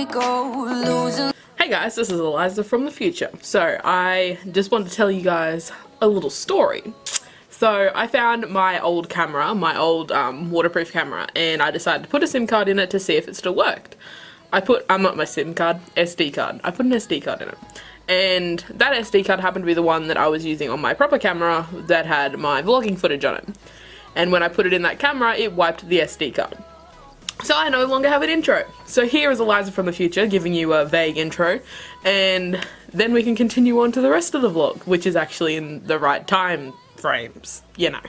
go losing. Hey guys, this is Eliza from the future. So I just wanted to tell you guys a little story. So I found my old camera, my old waterproof camera, and I decided to put a SIM card in it to see if it still worked. Not my SIM card, SD card. I put an SD card in it. And that SD card happened to be the one that I was using on my proper camera that had my vlogging footage on it. And when I put it in that camera, it wiped the SD card. So I no longer have an intro. So here is Eliza from the future giving you a vague intro, and then we can continue on to the rest of the vlog, which is actually in the right time frames, you know.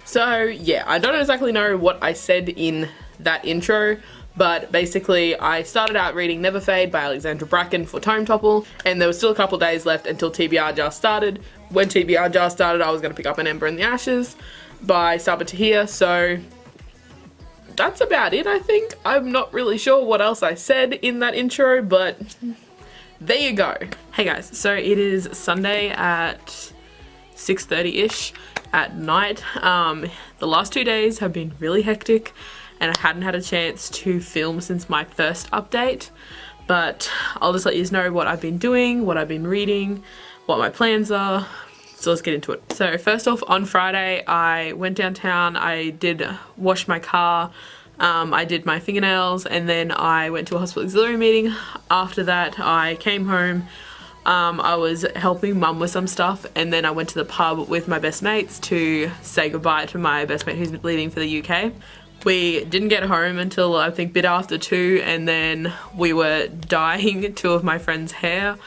So yeah, I don't exactly know what I said in that intro, but basically I started out reading Never Fade by Alexandra Bracken for Tome Topple, and there was still a couple days left until TBR just started. When TBR just started, I was going to pick up An Ember in the Ashes by Sabaa Tahir, so that's about it, I think. I'm not really sure what else I said in that intro, but there you go. Hey guys, so it is Sunday at 6:30ish at night. The last 2 days have been really hectic, and I hadn't had a chance to film since my first update, but I'll just let you know what I've been doing, what I've been reading, what my plans are. So let's get into it. So first off, on Friday I went downtown, I did wash my car, I did my fingernails, and then I went to a hospital auxiliary meeting. After that I came home, I was helping mum with some stuff, and then I went to the pub with my best mates to say goodbye to my best mate who's leaving for the UK. We didn't get home until I think a bit after 2, and then we were dyeing 2 of my friends' hair.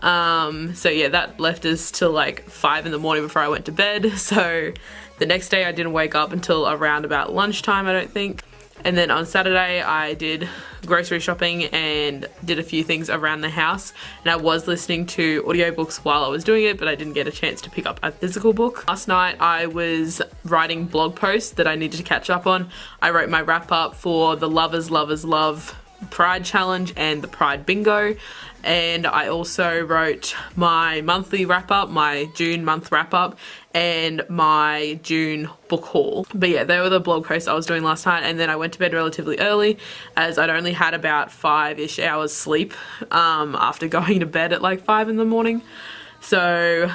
So yeah, that left us till like 5 in the morning before I went to bed. So the next day I didn't wake up until around about lunchtime, I don't think. And then on Saturday I did grocery shopping and did a few things around the house, and I was listening to audiobooks while I was doing it, but I didn't get a chance to pick up a physical book. Last night I was writing blog posts that I needed to catch up on. I wrote my wrap up for the Lovers Love Pride Challenge and the Pride Bingo, and I also wrote my monthly wrap up, my June month wrap up, and my June book haul. But yeah, they were the blog posts I was doing last night, and then I went to bed relatively early as I'd only had about 5-ish hours sleep after going to bed at like 5 in the morning. So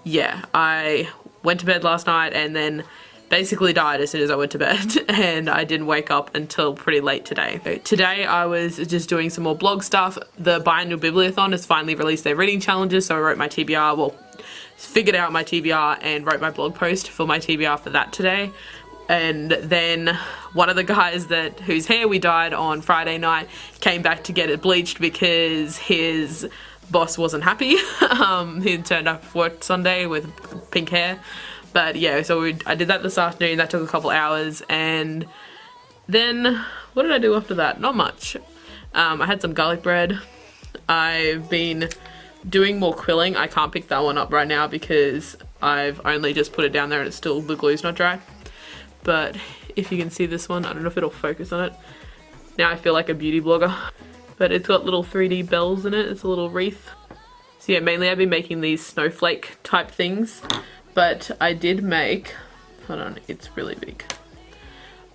yeah, I went to bed last night and then basically died as soon as I went to bed, and I didn't wake up until pretty late today. So today I was just doing some more blog stuff. The Biannual ReadAthon has finally released their reading challenges, so I wrote my TBR, well, figured out my TBR and wrote my blog post for my TBR for that today. And then one of the guys whose hair we dyed on Friday night came back to get it bleached because his boss wasn't happy. He turned up for work Sunday with pink hair. But yeah, so I did that this afternoon. That took a couple hours, and then what did I do after that? Not much. I had some garlic bread. I've been doing more quilling. I can't pick that one up right now because I've only just put it down there and it's still, the glue's not dry. But if you can see this one, I don't know if it'll focus on it. Now I feel like a beauty blogger. But it's got little 3D bells in it. It's a little wreath. So yeah, mainly I've been making these snowflake type things. But I did make, hold on, it's really big.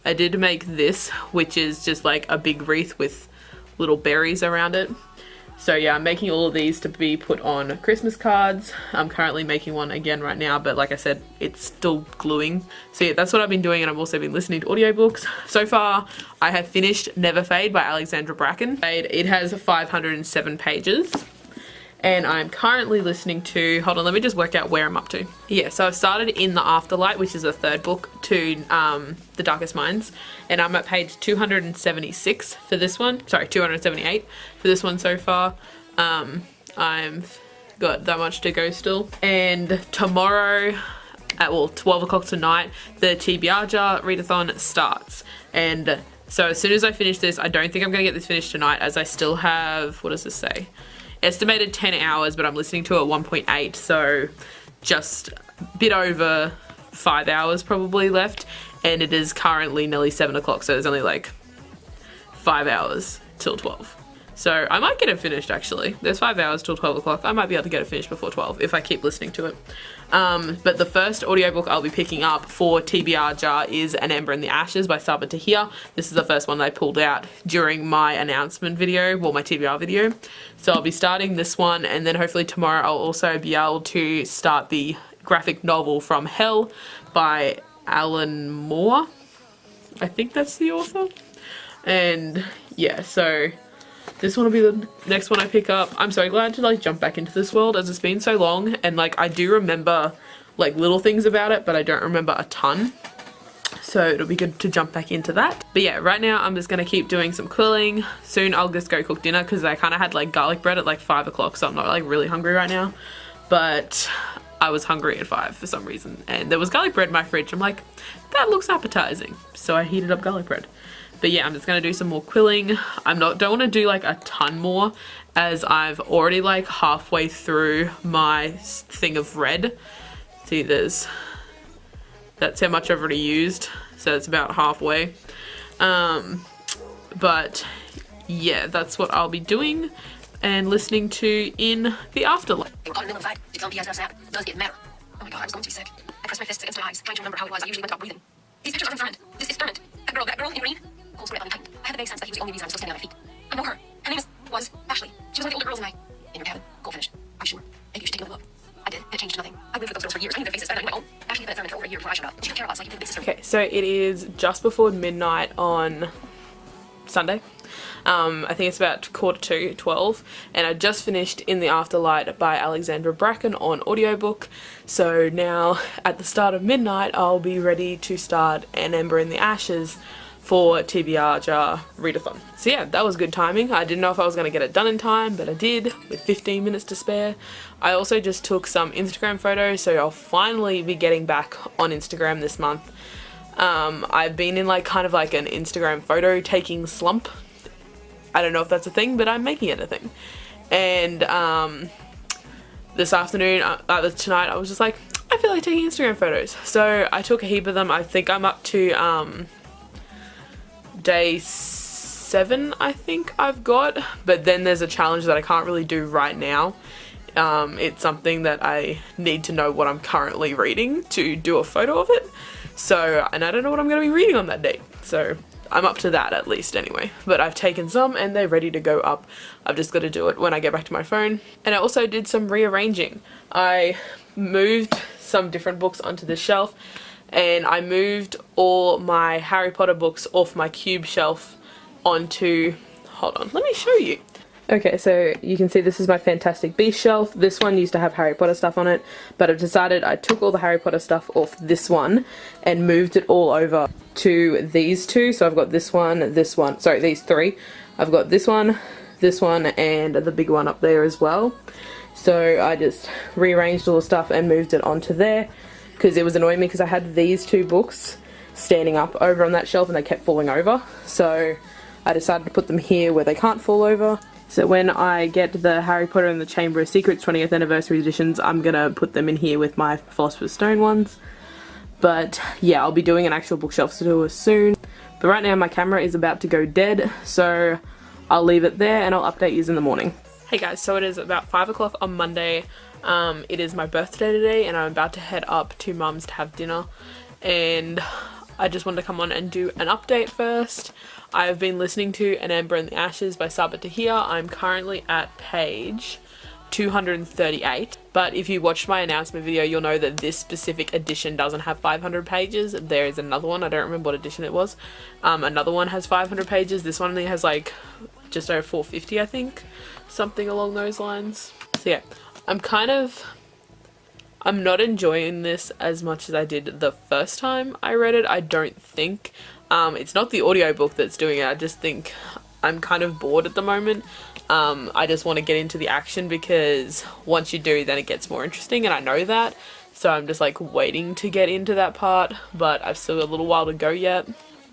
I did make this, which is just like a big wreath with little berries around it. So yeah, I'm making all of these to be put on Christmas cards. I'm currently making one again right now, but like I said, it's still gluing. So yeah, that's what I've been doing, and I've also been listening to audiobooks. So far, I have finished Never Fade by Alexandra Bracken. It has 507 pages. And I'm currently listening to, hold on, let me just work out where I'm up to. Yeah, so I've started In the Afterlight, which is the third book to The Darkest Minds, and I'm at page 276 for this one. Sorry, 278 for this one so far. I've got that much to go still. And tomorrow at, well, 12 o'clock tonight, the TBR jar ReadAthon starts. And so as soon as I finish this, I don't think I'm gonna get this finished tonight, as I still have, what does this say? Estimated 10 hours, but I'm listening to it at 1.8, so just a bit over 5 hours probably left, and it is currently nearly 7 o'clock, so there's only like 5 hours till 12. So I might get it finished actually. There's 5 hours till 12 o'clock. I might be able to get it finished before 12 if I keep listening to it. But the first audiobook I'll be picking up for TBR jar is An Ember in the Ashes by Saba Tahir. This is the first one that I pulled out during my announcement video, well, my TBR video. So I'll be starting this one, and then hopefully tomorrow I'll also be able to start the graphic novel From Hell by Alan Moore. I think that's the author. And yeah, so this one will be the next one I pick up. I'm so glad to like jump back into this world, as it's been so long, and like I do remember like little things about it, but I don't remember a ton. So it'll be good to jump back into that. But yeah, right now I'm just gonna keep doing some quilling. Soon I'll just go cook dinner because I kind of had like garlic bread at like 5 o'clock, so I'm not like really hungry right now. But I was hungry at 5 for some reason, and there was garlic bread in my fridge. I'm like, that looks appetizing. So I heated up garlic bread. But yeah, I'm just gonna do some more quilling. Don't want to do like a ton more, as I've already like halfway through my thing of red. See, that's how much I've already used, so it's about halfway. But yeah, that's what I'll be doing and listening to in the afterlife. They were caught in the middle of a fight. It's on PSN snap. It does get madder. Oh my god, I was going to be sick. I pressed my fists against my eyes, trying to remember how it was. I usually went to breathing. These pictures aren't from friend. This is permanent. That girl in green. Pulls grip on me tight. I had the vague sense that he was the only reason I'm still standing on my feet. I know her. Her name was Ashley. She was one of the older girls, and in your cabin. Goal finished. I'm sure. Maybe you should take another look. I did, and it changed nothing. I lived with those girls for years. I knew their faces better than my own. Ashley had been at for over a year before I showed up. She didn't care about us like you did, big sister. Okay, so it is just before midnight on Sunday. I think it's about 12:45, and I just finished In the Afterlight by Alexandra Bracken on audiobook. So now at the start of midnight I'll be ready to start An Ember in the Ashes for TBR jar ReadAthon. So yeah, that was good timing. I didn't know if I was going to get it done in time, but I did, with 15 minutes to spare. I also just took some Instagram photos, so I'll finally be getting back on Instagram this month. I've been in like kind of like an Instagram photo taking slump. I don't know if that's a thing, but I'm making it a thing. And this afternoon, tonight, I was just like, I feel like taking Instagram photos. So I took a heap of them. I think I'm up to day 7, I think I've got. But then there's a challenge that I can't really do right now. It's something that I need to know what I'm currently reading to do a photo of it. So, and I don't know what I'm going to be reading on that day. So I'm up to that at least anyway. But I've taken some and they're ready to go up. I've just got to do it when I get back to my phone. And I also did some rearranging. I moved some different books onto the shelf, and I moved all my Harry Potter books off my cube shelf onto, hold on, let me show you. Okay, so you can see this is my Fantastic Beasts shelf. This one used to have Harry Potter stuff on it, but I've decided I took all the Harry Potter stuff off this one and moved it all over to these two. So I've got this one, sorry, these three. I've got this one, and the big one up there as well. So I just rearranged all the stuff and moved it onto there, because it was annoying me because I had these two books standing up over on that shelf and they kept falling over. So I decided to put them here where they can't fall over. So when I get the Harry Potter and the Chamber of Secrets 20th anniversary editions, I'm gonna put them in here with my Philosopher's Stone ones. But yeah, I'll be doing an actual bookshelf tour soon. But right now my camera is about to go dead, so I'll leave it there and I'll update you in the morning. Hey guys, so it is about 5 o'clock on Monday. It is my birthday today and I'm about to head up to Mum's to have dinner. And I just wanted to come on and do an update first. I've been listening to An Ember in the Ashes by Saba Tahir. I'm currently at page 238, but if you watched my announcement video, you'll know that this specific edition doesn't have 500 pages. There is another one, I don't remember what edition it was. Another one has 500 pages. This one only has like just over 450, I think, something along those lines. So yeah, I'm not enjoying this as much as I did the first time I read it, I don't think. It's not the audiobook that's doing it, I just think I'm kind of bored at the moment. I just want to get into the action, because once you do, then it gets more interesting, and I know that. So I'm just like waiting to get into that part, but I've still got a little while to go yet.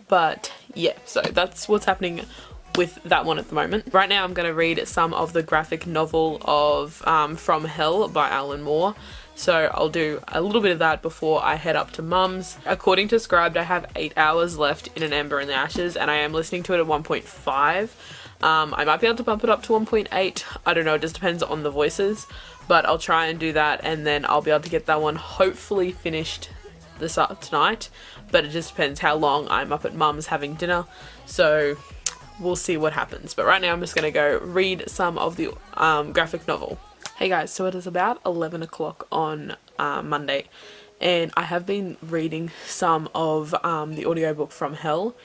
But yeah, so that's what's happening with that one at the moment. Right now I'm going to read some of the graphic novel of From Hell by Alan Moore. So I'll do a little bit of that before I head up to Mum's. According to Scribed, I have 8 hours left in An Ember in the Ashes, and I am listening to it at 1.5. I might be able to bump it up to 1.8. I don't know, it just depends on the voices, but I'll try and do that, and then I'll be able to get that one hopefully finished tonight, but it just depends how long I'm up at Mum's having dinner, so we'll see what happens. But right now I'm just going to go read some of the graphic novel. Hey guys, so it is about 11 o'clock on Monday, and I have been reading some of the audiobook From Hell,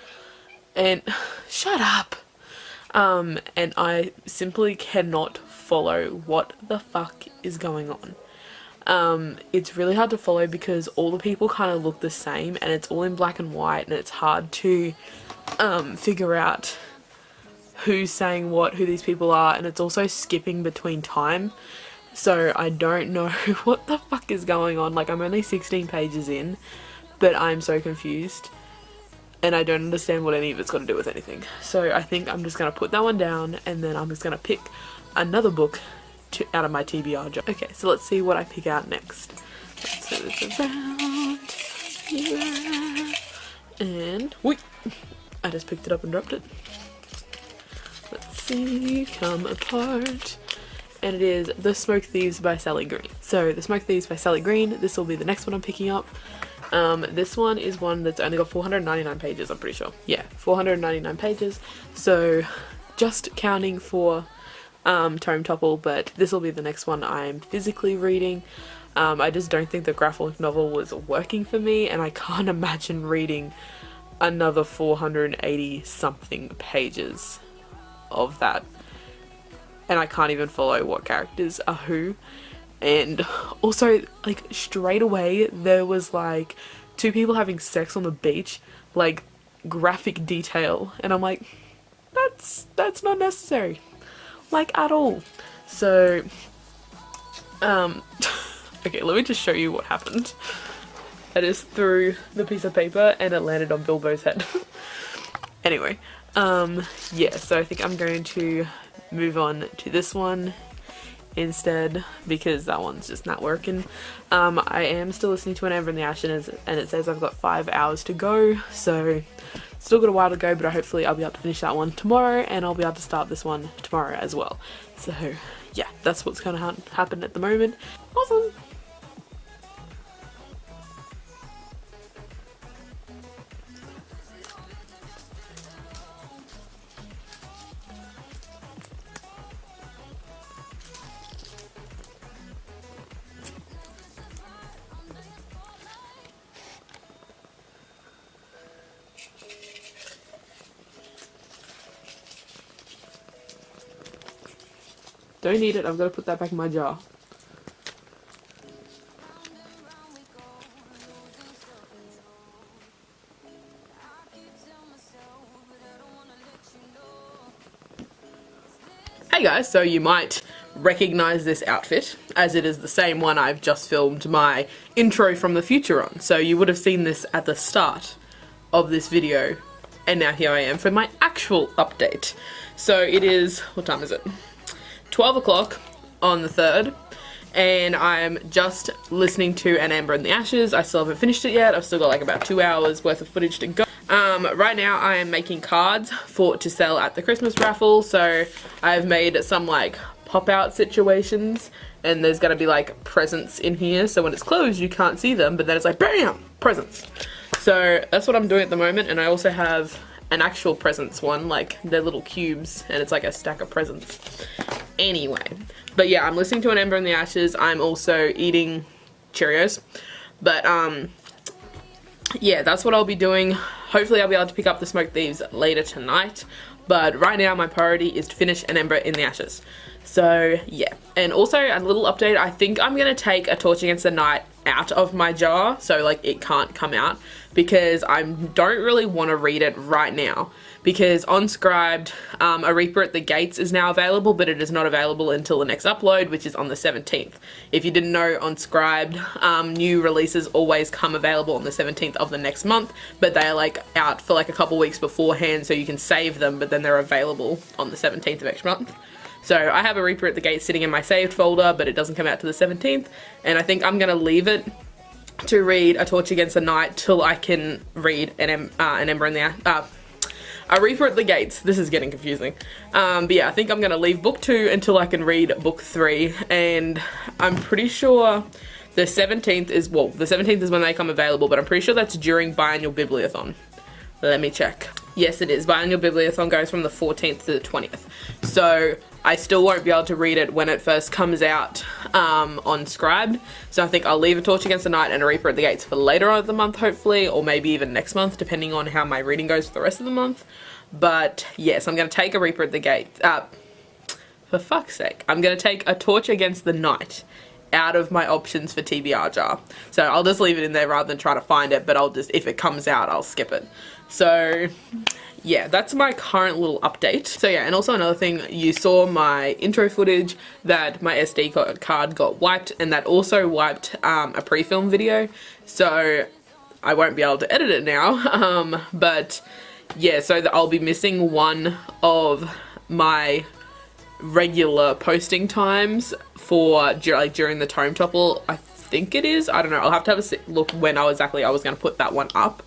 and shut up! And I simply cannot follow what the fuck is going on. It's really hard to follow because all the people kind of look the same, and it's all in black and white, and it's hard to figure out who's saying what, who these people are, and it's also skipping between time. So I don't know what the fuck is going on. Like, I'm only 16 pages in, but I'm so confused. And I don't understand what any of it's got to do with anything. So I think I'm just going to put that one down, and then I'm just going to pick another book out of my TBR jar. Okay, so let's see what I pick out next. Let's turn this around. Yeah. And, whoosh! I just picked it up and dropped it. Let's see, come apart. And it is The Smoke Thieves by Sally Green. So The Smoke Thieves by Sally Green, this will be the next one I'm picking up. This one is one that's only got 499 pages, I'm pretty sure. Yeah, 499 pages. So just counting for Tome Topple, but this will be the next one I'm physically reading. I just don't think the graphic novel was working for me, and I can't imagine reading another 480 something pages of that. And I can't even follow what characters are who. And also, like, straight away there was like 2 people having sex on the beach, like graphic detail, and I'm like, that's not necessary, like, at all. So okay, let me just show you what happened. I just threw the piece of paper and it landed on Bilbo's head. Anyway, yeah, so I think I'm going to move on to this one instead because that one's just not working. I am still listening to An Ember in the Ashes, and it says I've got 5 hours to go, so still got a while to go, but hopefully I'll be able to finish that one tomorrow, and I'll be able to start this one tomorrow as well. So yeah, that's what's going to happen at the moment. Awesome! Don't need it, I've got to put that back in my jar. Hey guys, so you might recognize this outfit, as it is the same one I've just filmed my intro from the future on. So you would have seen this at the start of this video, and now here I am for my actual update. So it is, what time is it? 12 o'clock on the 3rd, and I'm just listening to An Ember in the Ashes. I still haven't finished it yet. I've still got like about 2 hours worth of footage to go. Right now I am making cards to sell at the Christmas raffle, so I've made some like pop-out situations, and there's gonna be like presents in here, so when it's closed you can't see them, but then it's like BAM! Presents. So that's what I'm doing at the moment, and I also have an actual presents one, like they're little cubes, and it's like a stack of presents. Anyway, but yeah, I'm listening to An Ember in the Ashes. I'm also eating Cheerios, but yeah, that's what I'll be doing. Hopefully I'll be able to pick up The Smoke Thieves later tonight, but right now my priority is to finish An Ember in the Ashes. So yeah, and also a little update, I think I'm gonna take A Torch Against the Night out of my jar, so like it can't come out, because I don't really want to read it right now, because on Scribed, A Reaper at the Gates is now available, but it is not available until the next upload, which is on the 17th. If you didn't know, on Scribed, new releases always come available on the 17th of the next month, but they are like out for like a couple weeks beforehand, so you can save them, but then they're available on the 17th of each month. So I have A Reaper at the Gates sitting in my saved folder, but it doesn't come out to the 17th, and I think I'm gonna leave it to read A Torch Against the Night till I can read an Ember in the A Reaper at the Gates. This is getting confusing. But yeah, I think I'm gonna leave book 2 until I can read book 3, and I'm pretty sure the 17th is, well, the 17th is when they come available, but I'm pretty sure that's during Biannual Bibliothon. Let me check. Yes, it is. Biannual Bibliothon goes from the 14th to the 20th. So I still won't be able to read it when it first comes out on Scribed. So I think I'll leave A Torch Against the Night and A Reaper at the Gates for later on in the month, hopefully, or maybe even next month, depending on how my reading goes for the rest of the month. But yes, I'm going to take A Reaper at the Gates. For fuck's sake, I'm going to take A Torch Against the Night out of my options for TBR jar. So I'll just leave it in there rather than try to find it, but I'll just, if it comes out, I'll skip it. So yeah, that's my current little update. So yeah, and also another thing, you saw my intro footage that my SD card got wiped, and that also wiped a pre-film video. So I won't be able to edit it now. But yeah, so I'll be missing one of my regular posting times for like during the Tome Topple. I think it is. I don't know. I'll have to have a look when I was going to put that one up.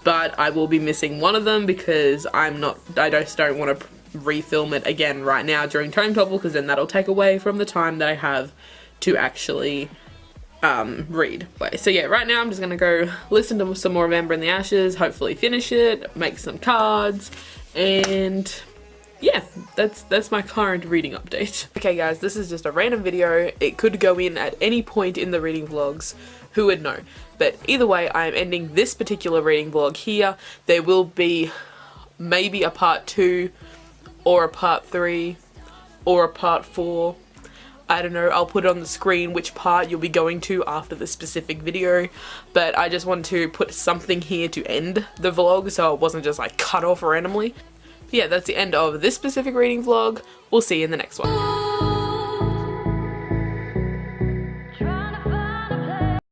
But I will be missing one of them because I just don't want to refilm it again right now during Tome Topple, because then that'll take away from the time that I have to actually read. So yeah, right now I'm just gonna go listen to some more of Ember in the Ashes, hopefully finish it, make some cards, and yeah, that's my current reading update. Okay guys, this is just a random video. It could go in at any point in the reading vlogs, who would know? But either way, I am ending this particular reading vlog here. There will be maybe a part 2 or a part 3 or a part 4. I don't know, I'll put it on the screen which part you'll be going to after the specific video, but I just wanted to put something here to end the vlog so it wasn't just like cut off randomly. But yeah, that's the end of this specific reading vlog. We'll see you in the next one.